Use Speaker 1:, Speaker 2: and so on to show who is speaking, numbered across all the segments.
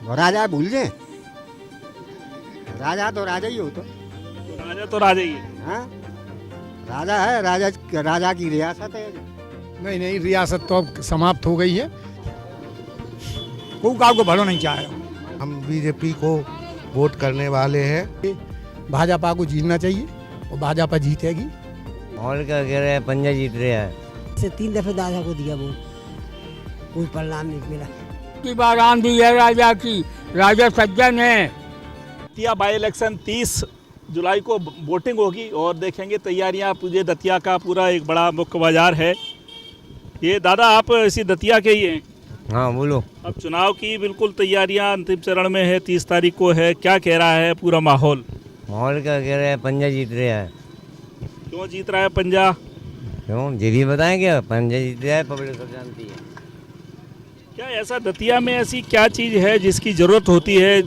Speaker 1: वो राजा भूल जाए, राजा तो राजा ही हो तो।
Speaker 2: राजा तो राजा ही है।
Speaker 1: हाँ, राजा है, राजा की रियासत है।
Speaker 3: नहीं नहीं, रियासत तो अब समाप्त हो गई है।
Speaker 4: कोई गाँव को भलो नहीं चाहेगा।
Speaker 5: हम बीजेपी को वोट करने वाले हैं।
Speaker 3: भाजपा को जीतना चाहिए और भाजपा जीतेगी।
Speaker 6: और क्या कह रहे हैं, पंजा जीत रहे हैं।
Speaker 7: से 3 दफे दादा को दिया वोट, कोई परिणाम नहीं मिला।
Speaker 8: की बार आंधी है राजा की, राजा सज्जन है।
Speaker 2: दतिया बाई इलेक्शन 30 जुलाई को वोटिंग होगी और देखेंगे तैयारियां। पूरे दतिया का पूरा एक बड़ा मुख्य बाजार है ये। दादा आप इसी दतिया के ही हैं?
Speaker 6: हाँ बोलो।
Speaker 2: अब चुनाव की बिल्कुल तैयारियां अंतिम चरण में है, 30 तारीख को है। क्या कह रहा है पूरा माहौल?
Speaker 6: और क्या कह रहे हैं, पंजा जीत रहे हैं।
Speaker 2: क्यों जीत रहा है पंजा?
Speaker 6: क्यों ये भी बताएं क्या? पंजा जीत रहा है, पब्लिक सब जानती है।
Speaker 2: क्या ऐसा दतिया में ऐसी क्या चीज़ है जिसकी ज़रूरत होती है?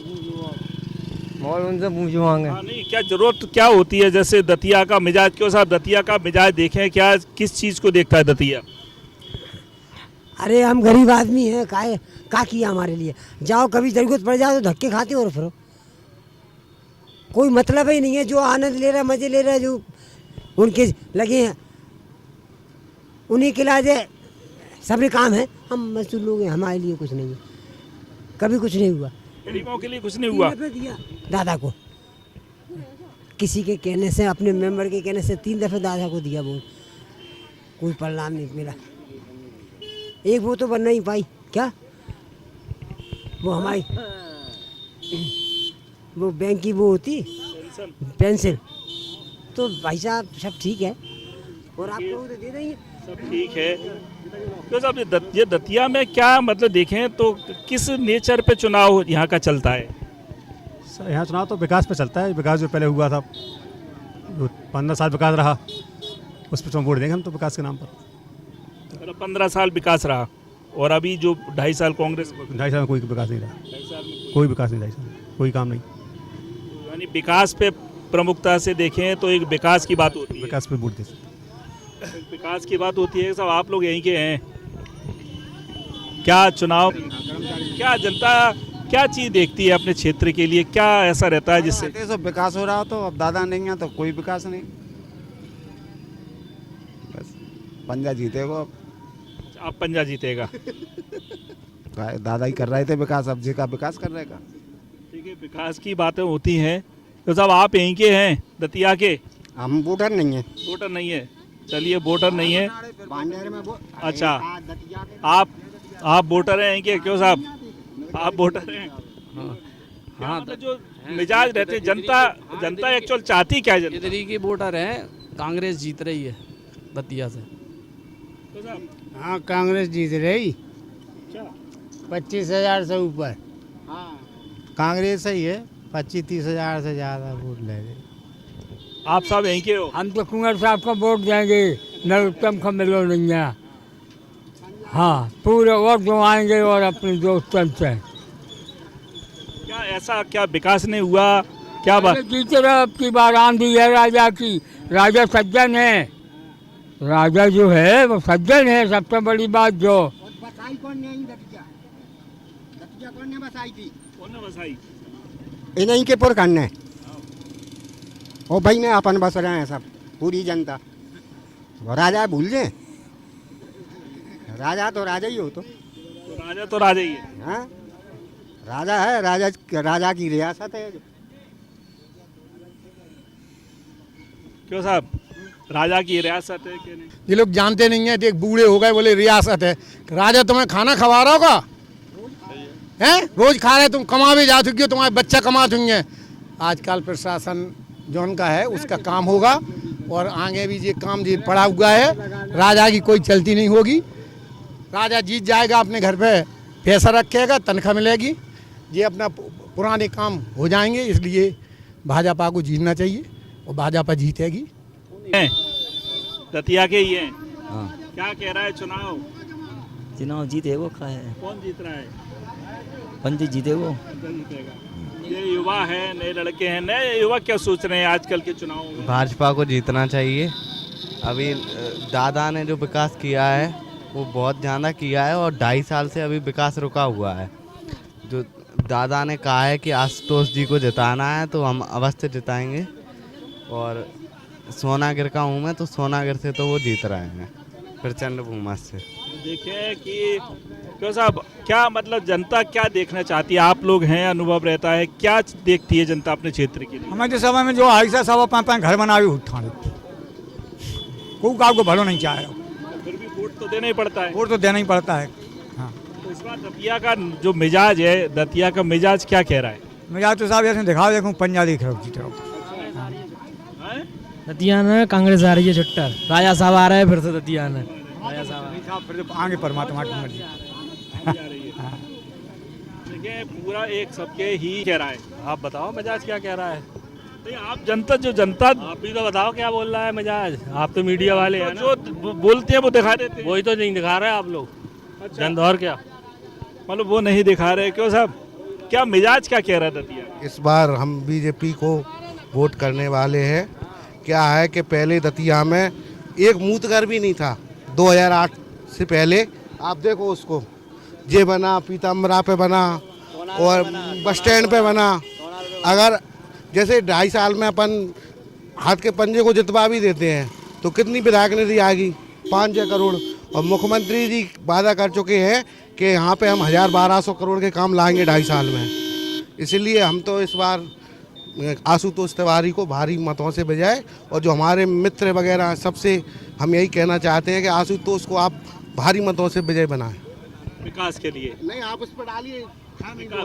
Speaker 6: और उनसे पूछवाएंगे।
Speaker 2: हाँ नहीं, क्या ज़रूरत क्या होती है? जैसे दतिया का मिजाज, क्यों साहब दतिया का मिजाज देखें, क्या किस चीज़ को देखता है दतिया?
Speaker 7: अरे हम गरीब आदमी हैं, का किया हमारे लिए? जाओ कभी जरूरत पड़ जाए तो धक्के खाते हो फिर। कोई मतलब ही नहीं है। जो आनंद ले रहा है, मजे ले रहा है, जो उनके लगे हैं उन्हीं के लाजे सभी काम है। हम मजदूर लोग हैं, हमारे लिए कुछ नहीं है, कभी कुछ नहीं हुआ।
Speaker 2: गरीबों के लिए कुछ नहीं हुआ।
Speaker 7: 3 दफे दिया दादा को, किसी के कहने से, अपने मेंबर के कहने से 3 दफे दादा को दिया वोट, कोई परिणाम नहीं मिला। एक वो तो बन नहीं पाई। क्या वो हमारी वो बैंक की वो होती पेंसिल, तो भाई साहब सब ठीक है और आपको वो तो दे देंगे।
Speaker 2: सब ठीक है। तो साहब ये दतिया में क्या मतलब देखें तो किस नेचर पे चुनाव यहाँ का चलता है?
Speaker 4: सर यहाँ चुनाव तो विकास पे चलता है। विकास जो पहले हुआ था, जो 15 साल विकास रहा, उस पर वोट देंगे हम तो, विकास के नाम पर।
Speaker 2: 15 साल विकास रहा और अभी जो 2.5 साल कांग्रेस।
Speaker 4: 2.5 साल में कोई विकास नहीं रहा।
Speaker 2: 2.5 साल में
Speaker 4: कोई विकास नहीं, 2.5 साल में कोई काम नहीं।
Speaker 2: यानी विकास पे प्रमुखता से देखें तो एक विकास की बात होती है।
Speaker 4: विकास पे वोट दे सकते।
Speaker 2: विकास की बात होती है। सब आप लोग यहीं के हैं। क्या चुनाव, क्या जनता क्या चीज़ देखती है अपने क्षेत्र के लिए? क्या ऐसा रहता है जिससे
Speaker 1: सब विकास हो रहा हो? तो अब दादा नहीं है तो कोई विकास नहीं, बस पंजा जीतेगा।
Speaker 2: आप पंजा जीतेगा?
Speaker 1: दादा ही कर रहे थे विकास, अब जी का विकास कर रहेगा।
Speaker 2: ठीक है, विकास की बातें होती हैं। तो साहब आप यहीं के हैं दतिया के?
Speaker 1: हम वोटर नहीं है।
Speaker 2: वोटर नहीं है, चलिए वोटर नहीं है। अच्छा, आप वोटर हैं यहीं के? क्यों साहब आप वोटर हैं? हाँ, मतलब जो मिजाज रहते हैं, जनता एक्चुअल चाहती क्या है?
Speaker 9: इधर ही की वोटर हैं, कांग्रेस जीत रही है दतिया से।
Speaker 2: तो साहब
Speaker 3: हाँ, कांग्रेस जीत रही। 25,000 से ऊपर।
Speaker 1: हाँ,
Speaker 3: कांग्रेस ही है। 25-30 हज़ार से ज़्यादा वोट ले रही।
Speaker 2: आप साहब यहीं के हो?
Speaker 8: हम तो कुंवर साहब को वोट देंगे, नरोत्तम को मिलो नहीं है। हाँ, पूरे वोट गंवाएंगे और अपने दोस्तों से।
Speaker 2: क्या ऐसा क्या विकास नहीं हुआ? क्या बात?
Speaker 8: जीते रहो, अब की बार आंधी है राजा की, राजा सज्जन है। राजा जो है वो सज्जन है, सबसे बड़ी बात। जो
Speaker 1: बसाई कौन नहीं दतिया कौन ने बसाई थी?
Speaker 2: कौन ने बसाई?
Speaker 1: इन्हीं के पुर करने ओ भाई में अपन बस रहे हैं सब, पूरी जनता। वो राजा भूल जाए, राजा तो राजा ही हो तो।
Speaker 2: राजा तो राजा ही है।
Speaker 1: हाँ, राजा है, राजा की रियासत है।
Speaker 2: क्यों साहब राजा की रियासत है कि नहीं?
Speaker 3: ये लोग जानते नहीं है। देख बूढ़े हो गए, बोले रियासत है। राजा तुम्हें खाना खवा रहा होगा, हैं? रोज खा रहे, तुम कमा भी जा चुकी हो, तुम्हारे बच्चा कमा चुके हैं। आजकल प्रशासन जो उनका है उसका काम होगा और आगे भी ये काम जो पड़ा हुआ है, राजा की कोई चलती नहीं होगी। राजा जीत जाएगा, अपने घर पे पैसा रखेगा, तनख्वाह मिलेगी, ये अपना पुराने काम हो जाएंगे। इसलिए भाजपा को जीतना चाहिए और भाजपा जीतेगी।
Speaker 2: दतिया के ही हैं।
Speaker 6: हाँ।
Speaker 2: क्या कह रहा है चुनाव?
Speaker 6: चुनाव जीते वो का है,
Speaker 2: कौन जीत रहा है?
Speaker 6: पंजा जीते वो।
Speaker 2: जीतेगा। ये युवा है, नए लड़के हैं, नए युवा क्या सोच रहे हैं आजकल के चुनाव में?
Speaker 5: भाजपा को जीतना चाहिए। अभी दादा ने जो विकास किया है वो बहुत ज़्यादा किया है और 2.5 साल से अभी विकास रुका हुआ है। जो दादा ने कहा है कि आशुतोष जी को जिताना है तो हम अवश्य जिताएंगे। और सोनागिर का हूँ मैं, तो सोनागिर से तो वो जीत रहे हैं प्रचंड बहुमत से।
Speaker 2: देखें कि क्यों साहब, क्या मतलब जनता क्या देखना चाहती है? आप लोग हैं, अनुभव रहता है, क्या देखती है जनता अपने क्षेत्र के लिए?
Speaker 10: हमारे समय में जो ऐसा सब पाँच घर बनावे उठाने कोई काम को भलो नहीं चाहे,
Speaker 2: फिर भी वोट तो देना ही पड़ता है।
Speaker 10: वोट तो देना ही पड़ता है। हाँ,
Speaker 2: तो इस बार दतिया का जो मिजाज है, दतिया का मिजाज क्या कह रहा है?
Speaker 10: मिजाज तो साहब ऐसे दिखाओ, देखूँ पंजा दिख रहा
Speaker 9: दतिया में कांग्रेस आ रही है छुट्टर, राजा साहब आ रहे हैं फिर से दतिया में। राजा साहब
Speaker 10: फिर तो आगे परमात्मा की मर्जी।
Speaker 2: देखिए पूरा एक सबके ही कह रहा है।
Speaker 4: आप बताओ मिजाज क्या कह रहा है?
Speaker 2: नहीं, आप जनता, जो जनता
Speaker 4: आप भी तो बताओ क्या बोल रहा है मिजाज। आप तो मीडिया वाले हैं ना,
Speaker 2: जो बोलते हैं वो दिखा देते हैं।
Speaker 4: वही तो नहीं दिखा रहे आप लोग।
Speaker 2: अच्छा।
Speaker 4: जनता और क्या
Speaker 2: मतलब वो नहीं दिखा रहे। क्यों साहब, क्या मिजाज क्या कह रहा है दतिया?
Speaker 11: इस बार हम बीजेपी को वोट करने वाले हैं। क्या है कि पहले दतिया में एक मूतगर भी नहीं था 2008 से पहले। आप देखो उसको, जे बना पीताम्बरा पे बना और बस स्टैंड पे बना। अगर जैसे 2.5 साल में अपन हाथ के पंजे को जितवा भी देते हैं तो कितनी विधायक निधि आएगी? 5-6 करोड़। और मुख्यमंत्री जी वादा कर चुके हैं कि यहाँ पे हम 1000-1200 करोड़ के काम लाएंगे 2.5 साल में। इसलिए हम तो इस बार आशुतोष तिवारी को भारी मतों से बजाय, और जो हमारे मित्र वगैरह हैं सबसे हम यही कहना चाहते हैं कि आशुतोष को आप भारी मतों से विजय बनाएं।
Speaker 2: विकास के लिए
Speaker 11: नहीं, आप उस पर डालिए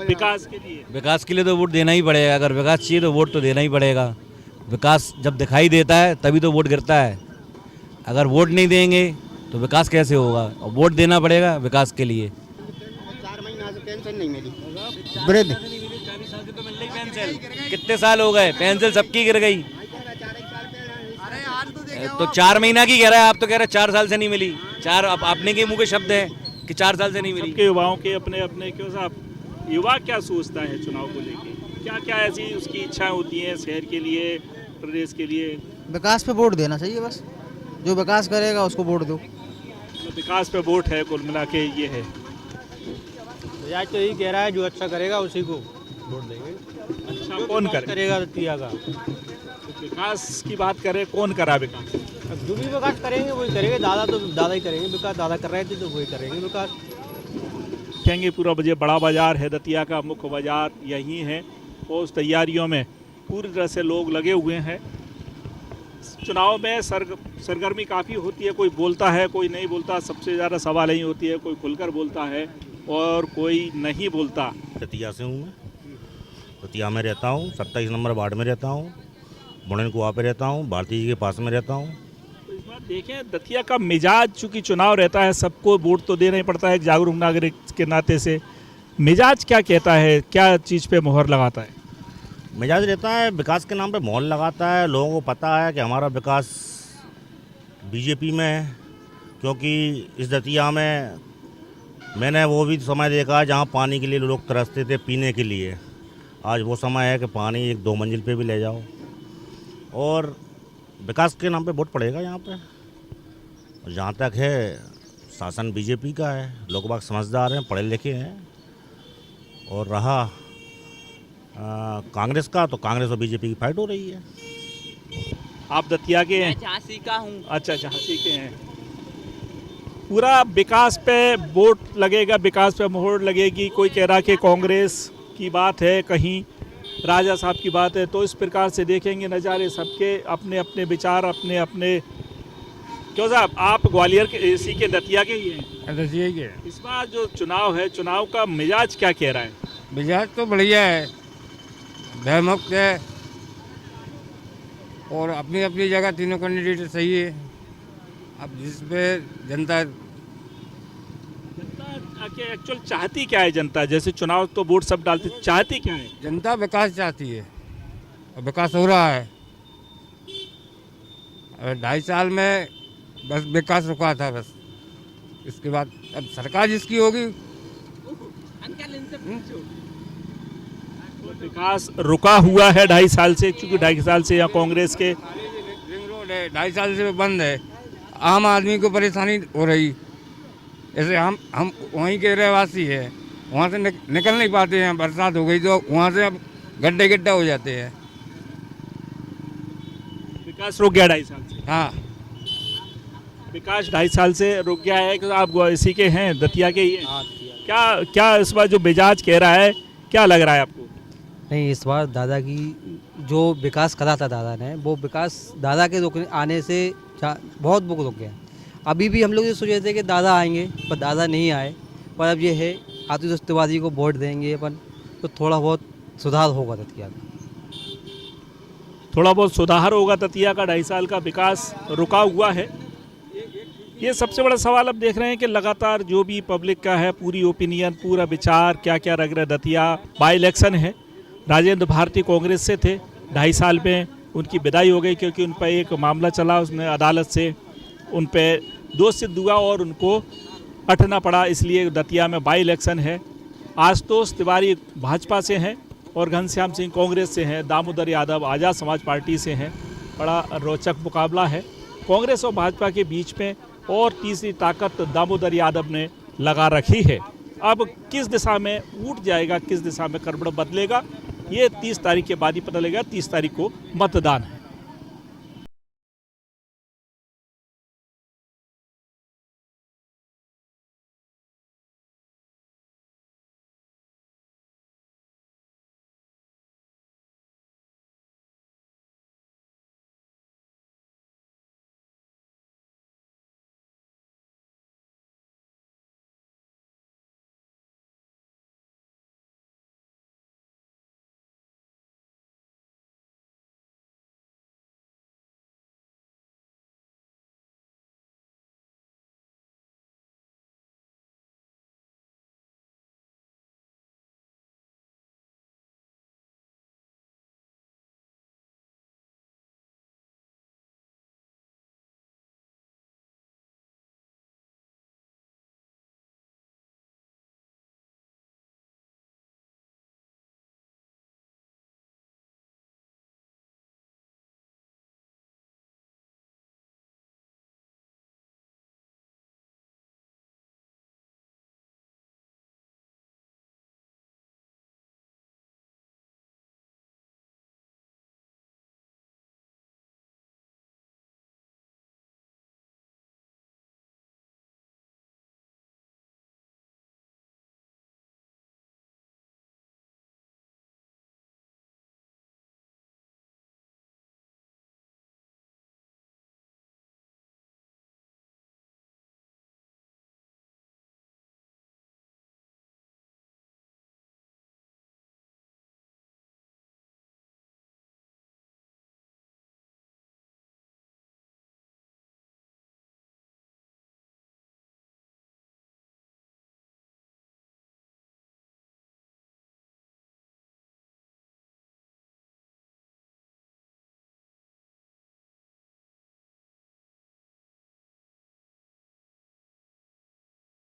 Speaker 2: विकास के लिए।
Speaker 6: विकास के लिए तो वोट देना ही पड़ेगा। अगर विकास चाहिए तो वोट तो देना ही पड़ेगा। विकास जब दिखाई देता है तभी तो वोट गिरता है। अगर वोट नहीं देंगे तो विकास कैसे होगा? और वोट देना पड़ेगा विकास के लिए।
Speaker 1: 4 महीना से पेंशन नहीं मिली। वृद्ध
Speaker 6: कितने साल हो गए? पेंसिल सबकी गिर गई। तो 4 महीना की कह रहा है, आप तो कह रहे हैं 4 साल से नहीं मिली। 4 अब आपने के मुंह के शब्द है कि 4 साल से नहीं मिली।
Speaker 2: सबके युवाओं के अपने अपने। क्यों साहब, युवा क्या सोचता है चुनाव को लेके? क्या क्या ऐसी उसकी इच्छाएं होती हैं शहर के लिए, प्रदेश के लिए?
Speaker 12: विकास पे वोट देना चाहिए बस। जो विकास करेगा उसको वोट दो।
Speaker 2: तो विकास पे वोट है, कुल मिला के ये है।
Speaker 4: मिजाज तो यही कह रहा है जो अच्छा करेगा उसी को वोट देंगे।
Speaker 2: अच्छा कौन
Speaker 4: करेगा दतिया का?
Speaker 2: विकास की बात करें, कौन करा विकास?
Speaker 4: जो भी विकास करेंगे वही करेंगे। दादा तो दादा ही करेंगे विकास। दादा कर रहे थे तो वही करेंगे विकास।
Speaker 2: कहेंगे पूरा बड़ा बाजार है दतिया का, मुख्य बाजार यही है। और उस तैयारियों में पूरी तरह से लोग लगे हुए हैं। चुनाव में सरगर्मी काफ़ी होती है। कोई बोलता है, कोई नहीं बोलता। सबसे ज़्यादा सवाल यही होती है, कोई खुलकर बोलता है और कोई नहीं बोलता।
Speaker 13: दतिया से हूँ मैं, दतिया में रहता हूँ। 27 नंबर वार्ड में रहता हूँ। बुढ़न कुआ पे रहता हूँ। भारती जी के पास में रहता हूँ।
Speaker 2: तो इस बार देखें दतिया का मिजाज, चूँकि चुनाव रहता है, सबको वोट तो देना ही पड़ता है एक जागरूक नागरिक के नाते से। मिजाज क्या कहता है, क्या चीज़ पे मोहर लगाता है?
Speaker 13: मिजाज रहता है विकास के नाम पे मोहर लगाता है। लोगों को पता है कि हमारा विकास बीजेपी में है, क्योंकि इस दतिया में मैंने वो भी समय देखा है जहाँ पानी के लिए लोग तरसते थे पीने के लिए। आज वो समय है कि पानी 1-2 मंजिल पे भी ले जाओ। और विकास के नाम पे वोट पड़ेगा यहाँ पे। और जहाँ तक है शासन बीजेपी का है। लोग बाग समझदार हैं, पढ़े लिखे हैं। और रहा कांग्रेस का, तो कांग्रेस और बीजेपी की फाइट हो रही है।
Speaker 2: आप दतिया के हैं?
Speaker 9: झांसी का हूँ।
Speaker 2: अच्छा, झांसी के हैं। पूरा विकास पे वोट लगेगा, विकास पे मोहर लगेगी। कोई कह रहा कि कांग्रेस की बात है, कहीं राजा साहब की बात है। तो इस प्रकार से देखेंगे नज़ारे, सबके अपने अपने विचार, अपने अपने। क्यों साहब, आप ग्वालियर के इसी के दतिया के ही हैं?
Speaker 10: दतिया के।
Speaker 2: इस बार जो चुनाव है, चुनाव का मिजाज क्या कह रहा है?
Speaker 10: मिजाज तो बढ़िया है, भयमुक्त है। और अपनी अपनी जगह तीनों कैंडिडेट सही है। अब जिस पे जनता
Speaker 2: एक्चुअल चाहती क्या है जनता? जैसे चुनाव तो वोट सब डालती, चाहती क्या है?
Speaker 10: जनता विकास चाहती है और विकास हो रहा है। 2.5 साल में बस विकास रुका था बस। इसके बाद अब सरकार जिसकी होगी।
Speaker 2: विकास रुका हुआ है 2.5 साल से, क्योंकि 2.5 साल से यहाँ कांग्रेस के
Speaker 10: रिंग रोड है 2.5 साल से बंद है। आम आदमी को परेशानी हो रही। जैसे हम वहीं के रहवासी हैं, वहाँ से निकल नहीं पाते हैं। बरसात हो गई तो वहाँ से अब गड्ढे गड्ढा हो जाते हैं।
Speaker 2: विकास रुक गया 2.5 साल से।
Speaker 10: हाँ,
Speaker 2: विकास 2.5 साल से रुक गया है कि आप इसी के हैं, दतिया के ही हैं। क्या क्या इस बार जो मिजाज कह रहा है, क्या लग रहा है आपको?
Speaker 9: नहीं, इस बार दादा की जो विकास करा था दादा ने, वो विकास दादा के आने से बहुत बुक रुक गया। अभी भी हम लोग ये सोच रहे थे कि दादा आएंगे, पर दादा नहीं आए। पर अब ये है आतिश तिवारी को वोट देंगे अपन तो थोड़ा बहुत सुधार होगा दतिया का।
Speaker 2: थोड़ा बहुत सुधार होगा दतिया का। 2.5 साल का विकास रुका हुआ है। ये सबसे बड़ा सवाल अब देख रहे हैं कि लगातार जो भी पब्लिक का है, पूरी ओपिनियन, पूरा विचार क्या क्या रख रहा है। दतिया बाई इलेक्शन है। राजेंद्र भारती कांग्रेस से थे, 2.5 साल में उनकी विदाई हो गई क्योंकि उन पर एक मामला चला, उसने अदालत से उन पर दोष सिद्ध हुआ और उनको हटना पड़ा। इसलिए दतिया में बाई इलेक्शन है। आशुतोष तिवारी भाजपा से हैं और घनश्याम सिंह कांग्रेस से हैं। दामोदर यादव आज़ाद समाज पार्टी से हैं। बड़ा रोचक मुकाबला है कांग्रेस और भाजपा के बीच में, और तीसरी ताकत दामोदर यादव ने लगा रखी है। अब किस दिशा में उठ जाएगा, किस दिशा में करवट बदलेगा, ये 30 तारीख के बाद ही पता लगेगा। 30 तारीख को मतदान है।